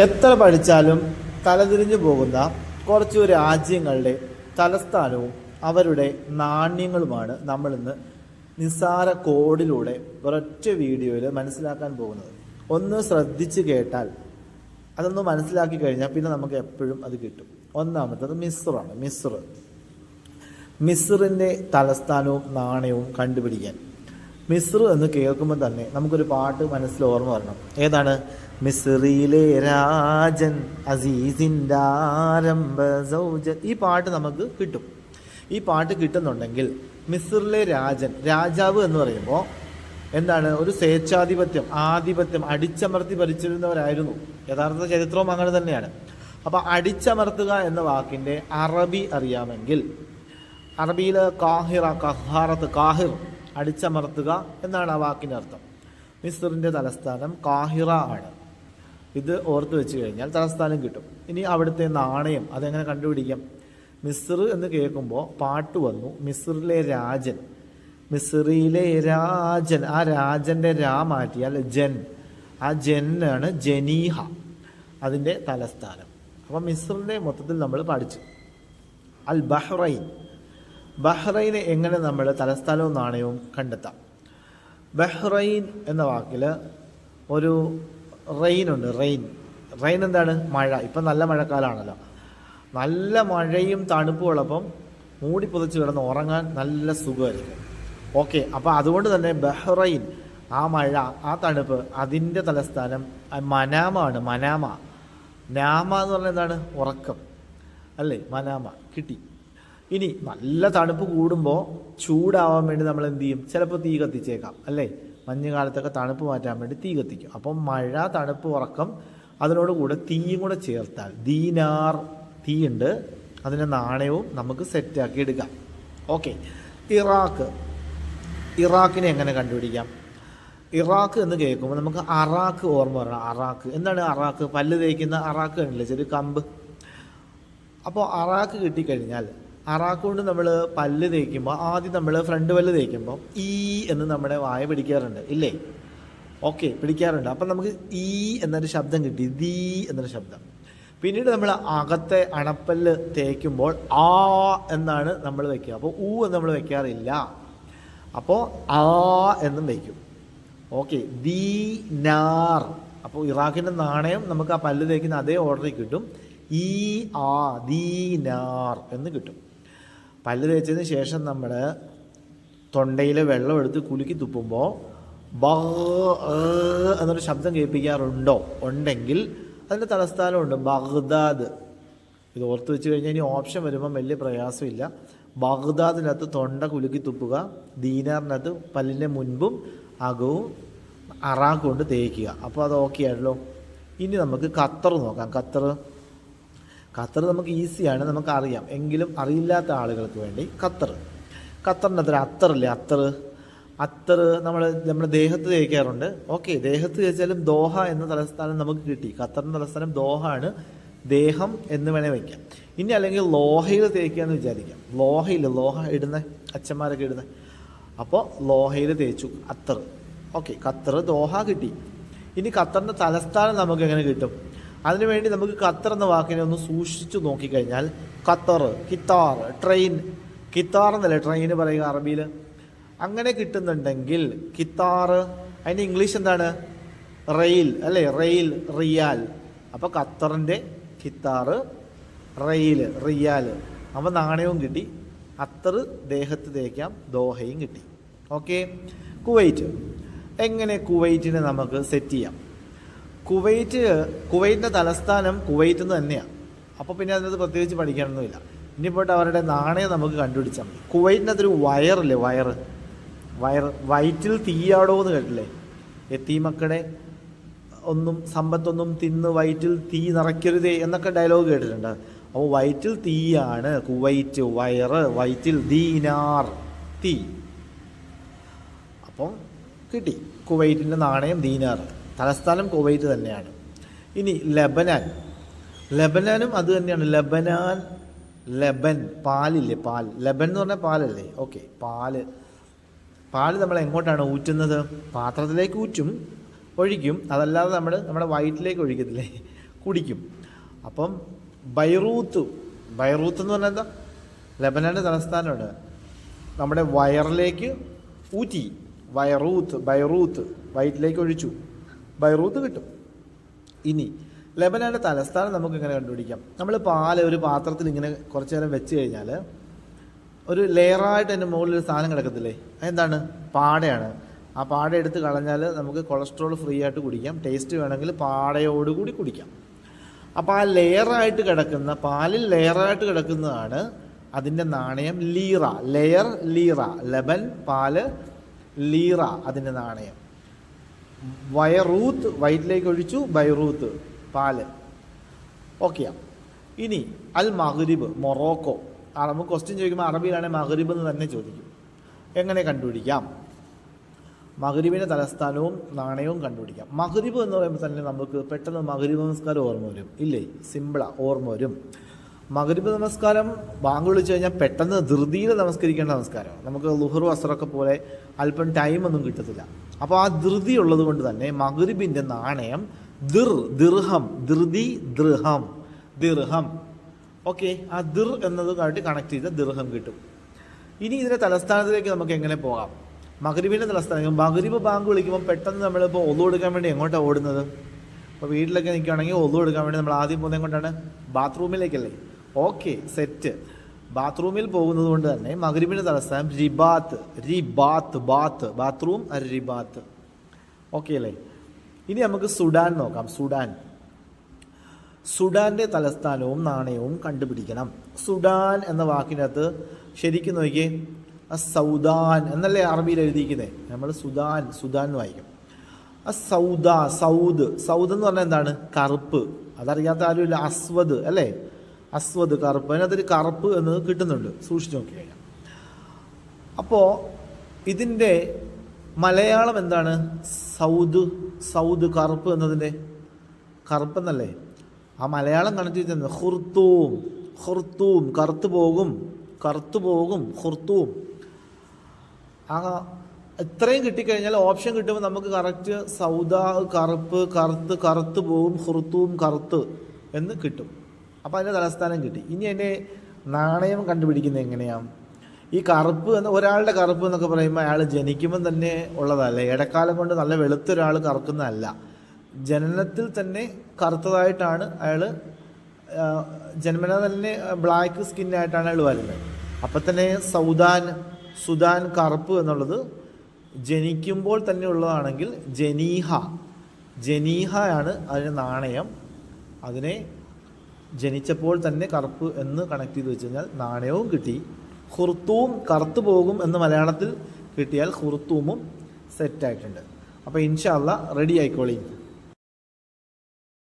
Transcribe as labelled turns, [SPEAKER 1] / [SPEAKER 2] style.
[SPEAKER 1] എത്ര പഠിച്ചാലും തലതിരിഞ്ഞു പോകുന്ന കുറച്ചു രാജ്യങ്ങളുടെ തലസ്ഥാനവും അവരുടെ നാണ്യങ്ങളുമാണ് നമ്മളിന്ന് നിസ്സാര കോഡിലൂടെ ഒരൊറ്റ വീഡിയോയിൽ മനസ്സിലാക്കാൻ പോകുന്നത്. ഒന്ന് ശ്രദ്ധിച്ച് കേട്ടാൽ അതൊന്ന് മനസ്സിലാക്കി കഴിഞ്ഞാൽ പിന്നെ നമുക്ക് എപ്പോഴും അത് കിട്ടും. ഒന്നാമത്തത് മിസ്റാണ്. മിസ്റിൻ്റെ തലസ്ഥാനവും നാണയവും കണ്ടുപിടിക്കാൻ മിസ്ർ എന്ന് കേൾക്കുമ്പോൾ തന്നെ നമുക്കൊരു പാട്ട് മനസ്സിൽ ഓർമ്മ വരണം. ഏതാണ്? മിസ്റിയിലെ രാജൻ അസീസിൻ്റെ ആരംഭ സൗജൻ. ഈ പാട്ട് നമുക്ക് കിട്ടും. ഈ പാട്ട് കിട്ടുന്നുണ്ടെങ്കിൽ മിസ്റിലെ രാജാവ് എന്ന് പറയുമ്പോൾ എന്താണ്? ഒരു ആധിപത്യം അടിച്ചമർത്തി ഭരിച്ചിരുന്നവരായിരുന്നു. യഥാർത്ഥ ചരിത്രവും അങ്ങനെ തന്നെയാണ്. അപ്പോൾ അടിച്ചമർത്തുക എന്ന വാക്കിൻ്റെ അറബി അറിയാമെങ്കിൽ, അറബിയിൽ കാഹിർ അടിച്ചമർത്തുക എന്നാണ് ആ വാക്കിൻ്റെ അർത്ഥം. മിസ്റിൻ്റെ തലസ്ഥാനം കാഹിറ ആണ്. ഇത് ഓർത്ത് വെച്ച് കഴിഞ്ഞാൽ തലസ്ഥാനം കിട്ടും. ഇനി അവിടുത്തെ നാണയം അതെങ്ങനെ കണ്ടുപിടിക്കാം? മിസ്ർ എന്ന് കേൾക്കുമ്പോൾ പാട്ട് വന്നു. മിസ്റിലെ രാജൻ, ആ രാജൻ്റെ രാ മാറ്റിയാൽ ജൻ, ആ ജന്നാണ് ജനീഹ, അതിൻ്റെ തലസ്ഥാനം. അപ്പം മിസ്റിൻ്റെ മൊത്തത്തിൽ നമ്മൾ പഠിച്ചു. അൽ ബഹ്റൈന് എങ്ങനെ നമ്മൾ തലസ്ഥാനവും നാണയവും കണ്ടെത്താം? ബഹ്റൈൻ എന്ന വാക്കിൽ ഒരു റെയിൻ ഉണ്ട്. റെയിൻ എന്താണ്? മഴ. ഇപ്പം നല്ല മഴക്കാലമാണല്ലോ. നല്ല മഴയും തണുപ്പുള്ളപ്പം മൂടി പുതച്ച് കിടന്ന് ഉറങ്ങാൻ നല്ല സുഖമായിരിക്കും. ഓക്കെ, അപ്പോൾ അതുകൊണ്ട് തന്നെ ബഹ്റൈൻ, ആ മഴ, ആ തണുപ്പ്, അതിൻ്റെ തലസ്ഥാനം മനാമാണ്. നാമ എന്ന് പറഞ്ഞാൽ എന്താണ്? ഉറക്കം അല്ലേ? മനാമ കിട്ടി. ഇനി നല്ല തണുപ്പ് കൂടുമ്പോൾ ചൂടാവാൻ വേണ്ടി നമ്മൾ എന്ത് ചെയ്യും? ചിലപ്പോൾ തീ കത്തിച്ചേക്കാം അല്ലേ? മഞ്ഞുകാലത്തൊക്കെ തണുപ്പ് മാറ്റാൻ വേണ്ടി തീ കത്തിക്കും. അപ്പം മഴ, തണുപ്പ്, ഉറക്കം, അതിനോട് കൂടെ തീയും കൂടെ ചേർത്താൽ ദീനാർ, തീയുണ്ട്, അതിൻ്റെ നാണയവും നമുക്ക് സെറ്റാക്കി എടുക്കാം. ഓക്കെ, ഇറാഖിനെ എങ്ങനെ കണ്ടുപിടിക്കാം? ഇറാഖ് എന്ന് കേൾക്കുമ്പോൾ നമുക്ക് അറാഖ് ഓർമ്മ വരണം. അറാഖ് എന്താണ്? അറാഖ് പല്ല് തേക്കുന്ന അറാഖ് കണ്ടില്ലേ, ചെറിയ കമ്പ്. അപ്പോൾ അറാഖ് കിട്ടിക്കഴിഞ്ഞാൽ അറാഖ് കൊണ്ട് നമ്മൾ പല്ല് തേക്കുമ്പോൾ ആദ്യം നമ്മൾ ഫ്രണ്ട് പല്ല് തേക്കുമ്പോൾ ഈ എന്ന് നമ്മുടെ വായ പിടിക്കാറുണ്ട് ഇല്ലേ? ഓക്കെ, പിടിക്കാറുണ്ട്. അപ്പം നമുക്ക് ഈ എന്നൊരു ശബ്ദം കിട്ടി, ദീ എന്നൊരു ശബ്ദം. പിന്നീട് നമ്മൾ അകത്തെ അണപ്പല്ല് തേക്കുമ്പോൾ ആ എന്നാണ് നമ്മൾ വയ്ക്കുക. അപ്പോൾ ഊ എന്ന് നമ്മൾ വയ്ക്കാറില്ല. അപ്പോൾ ആ എന്നും വയ്ക്കും. ഓക്കെ, ദീനാർ. അപ്പോൾ ഇറാഖിൻ്റെ നാണയം നമുക്ക് ആ പല്ല് തേക്കുന്ന അതേ ഓർഡറിൽ കിട്ടും. ഈ ആ ദീനാർ എന്ന് കിട്ടും. പല്ല് തേച്ചതിന് ശേഷം നമ്മൾ തൊണ്ടയിലെ വെള്ളം എടുത്ത് കുലുക്കി തുപ്പുമ്പോൾ ബ എന്നൊരു ശബ്ദം കേൾപ്പിക്കാറുണ്ടോ? ഉണ്ടെങ്കിൽ അതിൻ്റെ തലസ്ഥാനമുണ്ട് ബഗ്ദാദ്. ഇത് ഓർത്ത് വെച്ച് കഴിഞ്ഞാൽ ഇനി ഓപ്ഷൻ വരുമ്പം വലിയ പ്രയാസമില്ല. ബഗ്ദാദിനകത്ത് തൊണ്ട കുലുക്കി തുപ്പുക, ദീനാറിനകത്ത് പല്ലിൻ്റെ മുൻപും അകവും അറാഖ് കൊണ്ട് തേക്കുക. അപ്പോൾ അത് ഓക്കെ ആണല്ലോ. ഇനി നമുക്ക് ഖത്തർ നോക്കാം. ഖത്തർ നമുക്ക് ഈസിയാണ്, നമുക്കറിയാം. എങ്കിലും അറിയില്ലാത്ത ആളുകൾക്ക് വേണ്ടി ഖത്തറിനകത്ത് ഒരു അത്തറില്ലേ? അത്തർ നമ്മുടെ ദേഹത്ത് തേക്കാറുണ്ട്. ഓക്കെ, ദേഹത്ത് തേച്ചാലും ദോഹ എന്ന തലസ്ഥാനം നമുക്ക് കിട്ടി. ഖത്തറിൻ്റെ തലസ്ഥാനം ദോഹ ആണ്. ദേഹം എന്ന് വേണേൽ വയ്ക്കാം. ഇനി അല്ലെങ്കിൽ ലോഹയിൽ തേക്കുക എന്ന് വിചാരിക്കാം. ലോഹ ഇടുന്ന അച്ഛന്മാരൊക്കെ ഇടുന്ന. അപ്പോൾ ലോഹയിൽ തേച്ചു അത്തർ. ഓക്കെ, ഖത്തർ ദോഹ കിട്ടി. ഇനി ഖത്തറിൻ്റെ തലസ്ഥാനം നമുക്ക് എങ്ങനെ കിട്ടും? അതിനുവേണ്ടി നമുക്ക് ഖത്തർ എന്ന വാക്കിനെ ഒന്ന് സൂക്ഷിച്ചു നോക്കിക്കഴിഞ്ഞാൽ കിത്താർ, ട്രെയിൻ, കിത്താർ എന്നല്ലേ ട്രെയിന് പറയുക അറബിയിൽ. അങ്ങനെ കിട്ടുന്നുണ്ടെങ്കിൽ കിത്താർ, അതിൻ്റെ ഇംഗ്ലീഷ് എന്താണ്? റെയിൽ അല്ലേ? റിയാൽ. അപ്പോൾ ഖത്തറിൻ്റെ കിത്താർ, റിയാൽ. അപ്പോൾ നാണയവും കിട്ടി. അത്തർ ദേഹത്ത് തേക്കാം, ദോഹയും കിട്ടി. ഓക്കെ, എങ്ങനെ കുവൈറ്റിനെ നമുക്ക് സെറ്റ് ചെയ്യാം? കുവൈറ്റിൻ്റെ തലസ്ഥാനം കുവൈറ്റ് എന്ന് തന്നെയാണ്. അപ്പോൾ പിന്നെ അതിനകത്ത് പ്രത്യേകിച്ച് പഠിക്കാനൊന്നുമില്ല. ഇനി പോയിട്ട് അവരുടെ നാണയം നമുക്ക് കണ്ടുപിടിച്ചാൽ മതി. കുവൈറ്റിനകത്തൊരു വയറില്ലേ? വയറ്റിൽ തീയാടോ എന്ന് കേട്ടില്ലേ? എത്തീമക്കളെ സമ്പത്തൊന്നും തിന്ന് വയറ്റിൽ തീ നിറയ്ക്കരുതേ എന്നൊക്കെ ഡയലോഗ് കേട്ടിട്ടുണ്ട്. അപ്പോൾ വയറ്റിൽ തീയാണ് കുവൈറ്റ്, വയറ്റിൽ ദീനാർ, തീ. അപ്പം കിട്ടി കുവൈറ്റിൻ്റെ നാണയം ദീനാർ. തലസ്ഥാനം കുവൈറ്റ് തന്നെയാണ്. ഇനി ലബനാനും അത് തന്നെയാണ്. ലബൻ, പാലില്ലേ? ലബൻ എന്ന് പറഞ്ഞാൽ പാലല്ലേ? ഓക്കെ, പാല് നമ്മൾ എങ്ങോട്ടാണ് ഊറ്റുന്നത്? പാത്രത്തിലേക്ക് ഒഴിക്കും. അതല്ലാതെ നമ്മുടെ വയറ്റിലേക്ക് ഒഴിക്കത്തില്ലേ? കുടിക്കും. അപ്പം ബൈറൂത്ത് എന്ന് പറഞ്ഞാൽ എന്താ? ലെബനാൻ്റെ തലസ്ഥാനമാണ്. നമ്മുടെ വയറിലേക്ക് ഊറ്റി, ബൈറൂത്ത് വയറ്റിലേക്ക് ഒഴിച്ചു, ബൈറൂത്ത് കിട്ടും. ഇനി ലെബനാൻ്റെ തലസ്ഥാനം നമുക്ക് ഇങ്ങനെ കണ്ടുപിടിക്കാം. നമ്മൾ പാല് ഒരു പാത്രത്തിൽ ഇങ്ങനെ കുറച്ച് നേരം വെച്ച് കഴിഞ്ഞാൽ ഒരു ലെയറായിട്ട് അതിൻ്റെ മുകളിൽ ഒരു സാധനം കിടക്കത്തില്ലേ? അതെന്താണ്? പാടയാണ്. ആ പാട എടുത്ത് കളഞ്ഞാൽ നമുക്ക് കൊളസ്ട്രോൾ ഫ്രീ ആയിട്ട് കുടിക്കാം. ടേസ്റ്റ് വേണമെങ്കിൽ പാടയോടുകൂടി കുടിക്കാം. അപ്പോൾ ആ ലെയറായിട്ട് കിടക്കുന്ന, പാലിൽ ലെയറായിട്ട് കിടക്കുന്നതാണ് അതിൻ്റെ നാണയം ലീറ. ലീറ. ലെബൻ, പാല്, ലീറ അതിൻ്റെ നാണയം. വയറൂത്ത് വയറ്റിലേക്ക് ഒഴിച്ചു, ബൈറൂത്ത് പാല്. ഓക്കെയാ. ഇനി അൽ മഗ്രിബ് മൊറോക്കോ. നമുക്ക് ക്വസ്റ്റ്യൻ ചോദിക്കുമ്പോൾ അറബിയിലാണെങ്കിൽ മഗ്രിബ് എന്ന് തന്നെ ചോദിക്കും. എങ്ങനെ കണ്ടുപിടിക്കാം? മഗ്രിബിൻ്റെ തലസ്ഥാനവും നാണയവും കണ്ടുപിടിക്കാം. മഗ്രിബ് എന്ന് പറയുമ്പോൾ തന്നെ നമുക്ക് പെട്ടെന്ന് മഗ്രിബ് നമസ്കാരം ഓർമ്മ വരും, ഇല്ലേ? സിമ്പിളാ, ഓർമ്മ വരും. മഗ്രിബ് നമസ്കാരം ബാങ്ക് വിളിച്ചു കഴിഞ്ഞാൽ പെട്ടെന്ന് ധൃതിയിൽ നമസ്കരിക്കേണ്ട നമസ്കാരമാണ്. നമുക്ക് ളുഹ്ർ അസ്റൊക്കെ പോലെ അല്പം ടൈമൊന്നും കിട്ടത്തില്ല. അപ്പോൾ ആ ധൃതി ഉള്ളത് കൊണ്ട് തന്നെ മഗ്രിബിൻ്റെ നാണയം ദിർഹം. ദിർഹം. ഓക്കെ, ആ ദിർ എന്നതുമായിട്ട് കണക്ട് ചെയ്ത ദിർഹം കിട്ടും. ഇനി ഇതിൻ്റെ തലസ്ഥാനത്തിലേക്ക് നമുക്ക് എങ്ങനെ പോകാം? മഗ്രിബിൻ്റെ തലസ്ഥാനം. മഗ്രിബ് ബാങ്ക് വിളിക്കുമ്പോൾ പെട്ടെന്ന് നമ്മളിപ്പോൾ ഒളു എടുക്കാൻ വേണ്ടി എങ്ങോട്ടാണ് ഓടുന്നത്? ഇപ്പോൾ വീട്ടിലൊക്കെ നിൽക്കുകയാണെങ്കിൽ ഒളു എടുക്കാൻ വേണ്ടി നമ്മൾ ആദ്യം പോകുന്നത് കൊണ്ടാണ് ബാത്റൂമിലേക്കല്ലേ? Okay, set. ബാത്റൂമിൽ പോകുന്നത് കൊണ്ട് തന്നെ മഗ്രിബിൻ്റെ തലസ്ഥാനം റിബാത്ത്. ബാത്റൂം റിബാത്ത്. ഓക്കെ അല്ലേ? ഇനി നമുക്ക് സുഡാൻ നോക്കാം. സുഡാൻ്റെ തലസ്ഥാനവും നാണയവും കണ്ടുപിടിക്കണം. സുഡാൻ എന്ന വാക്കിനകത്ത് ശരിക്കും നോക്കിയേ, സൗദാൻ എന്നല്ലേ അറബിയിൽ എഴുതിയിരിക്കുന്നത്. നമ്മൾ സുഡാൻ എന്ന് വായിക്കും. സൗദ് എന്ന് പറഞ്ഞാൽ എന്താണ്? കറുപ്പ്. അതറിയാത്ത ആരുമില്ല. അസ്വദ് അല്ലേ? അസ്വദ്, കറുപ്പ്. അതിനകത്തൊരു കറുപ്പ് എന്നത് കിട്ടുന്നുണ്ട്, സൂക്ഷിച്ച് നോക്കി കഴിഞ്ഞാൽ. അപ്പോൾ ഇതിൻ്റെ മലയാളം എന്താണ്? സൗദ് കറുപ്പ് എന്നതിൻ്റെ കറുപ്പെന്നല്ലേ? ആ മലയാളം കണക്ട് ചെയ്തിരുന്നത് ഖുർത്തൂം കറുത്തു പോകും ഖുർത്തൂം. ആ ഇത്രയും കിട്ടിക്കഴിഞ്ഞാൽ ഓപ്ഷൻ കിട്ടുമ്പോൾ നമുക്ക് കറക്റ്റ് സൗദാ കറുത്ത് പോകും, ഖുർത്തൂം കറുത്ത് എന്ന് കിട്ടും. അപ്പോൾ അതിൻ്റെ തലസ്ഥാനം കിട്ടി. ഇനി അതിൻ്റെ നാണയം കണ്ടുപിടിക്കുന്നത് എങ്ങനെയാണ്? ഈ കറുപ്പ് എന്ന ഒരാളുടെ കറുപ്പ് എന്നൊക്കെ പറയുമ്പോൾ അയാൾ ജനിക്കുമ്പം തന്നെ ഉള്ളതല്ല. ഇടക്കാലം കൊണ്ട് നല്ല വെളുത്തൊരാൾ കറുക്കുന്നതല്ല. ജനനത്തിൽ തന്നെ കറുത്തതായിട്ടാണ് അയാൾ, ജന്മന തന്നെ ബ്ലാക്ക് സ്കിന്നായിട്ടാണ് അയാൾ വരുന്നത്. അപ്പം തന്നെ സുഡാൻ കറുപ്പ് എന്നുള്ളത് ജനിക്കുമ്പോൾ തന്നെ ഉള്ളതാണെങ്കിൽ ജനീഹയാണ് അതിന് നാണയം. അതിനെ ജനിച്ചപ്പോൾ തന്നെ കറുപ്പ് എന്ന് കണക്ട് ചെയ്ത് വെച്ച് കഴിഞ്ഞാൽ നാണയവും കിട്ടി. ഖുർത്തൂം കറുത്തു പോകും എന്ന് മലയാളത്തിൽ കിട്ടിയാൽ ഖുർത്തൂമും സെറ്റായിട്ടുണ്ട്. അപ്പോൾ ഇൻഷാ അല്ലാഹ് റെഡി ആയിക്കോളി.